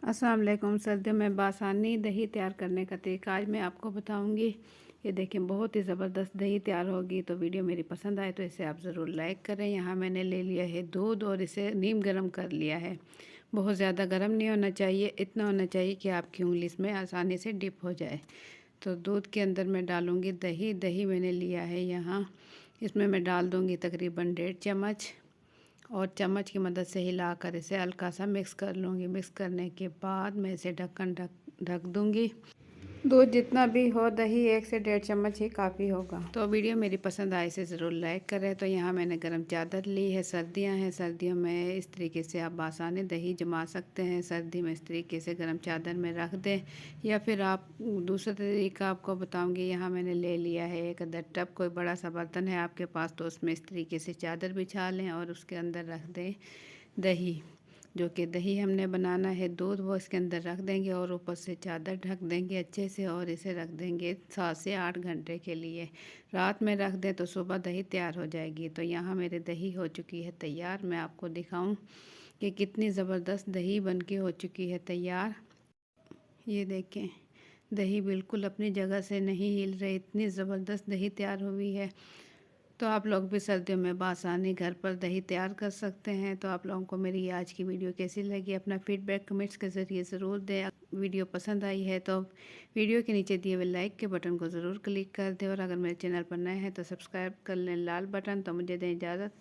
अस्सलाम वालेकुम। सर्दियों में बासानी दही तैयार करने का तरीका आज मैं आपको बताऊंगी। ये देखें, बहुत ही ज़बरदस्त दही तैयार होगी। तो वीडियो मेरी पसंद आए तो इसे आप ज़रूर लाइक करें। यहाँ मैंने ले लिया है दूध और इसे नीम गर्म कर लिया है। बहुत ज़्यादा गर्म नहीं होना चाहिए, इतना होना चाहिए कि आपकी उंगली इसमें आसानी से डिप हो जाए। तो दूध के अंदर मैं डालूँगी दही। दही मैंने लिया है यहाँ, इसमें मैं डाल दूँगी तकरीबन 1.5 चम्मच और चम्मच की मदद से हिलाकर इसे हल्का सा मिक्स कर लूँगी। मिक्स करने के बाद मैं इसे ढक दूँगी। दूध जितना भी हो, दही 1 से 1.5 चम्मच ही काफ़ी होगा। तो वीडियो मेरी पसंद आए इसे ज़रूर लाइक करें। तो यहाँ मैंने गरम चादर ली है। सर्दियाँ हैं, सर्दियों में इस तरीके से आप आसानी दही जमा सकते हैं। सर्दी में इस तरीके से गरम चादर में रख दें, या फिर आप दूसरा तरीका आपको बताऊँगी। यहाँ मैंने ले लिया है एक अदर टब। कोई बड़ा सा बर्तन है आपके पास तो उसमें इस तरीके से चादर बिछा लें और उसके अंदर रख दें दही। जो कि दही हमने बनाना है दूध, वो इसके अंदर रख देंगे और ऊपर से चादर ढक देंगे अच्छे से और इसे रख देंगे 7 से 8 घंटे के लिए। रात में रख दें तो सुबह दही तैयार हो जाएगी। तो यहाँ मेरे दही हो चुकी है तैयार। मैं आपको दिखाऊं कि कितनी ज़बरदस्त दही बन के हो चुकी है तैयार। ये देखें, दही बिल्कुल अपनी जगह से नहीं हिल रही, इतनी ज़बरदस्त दही तैयार हुई है। तो आप लोग भी सर्दियों में बआसानी घर पर दही तैयार कर सकते हैं। तो आप लोगों को मेरी आज की वीडियो कैसी लगी, अपना फीडबैक कमेंट्स के ज़रिए ज़रूर दें। वीडियो पसंद आई है तो वीडियो के नीचे दिए हुए लाइक के बटन को ज़रूर क्लिक कर दें, और अगर मेरे चैनल पर नए हैं तो सब्सक्राइब कर लें लाल बटन। तो मुझे दें इजाज़त।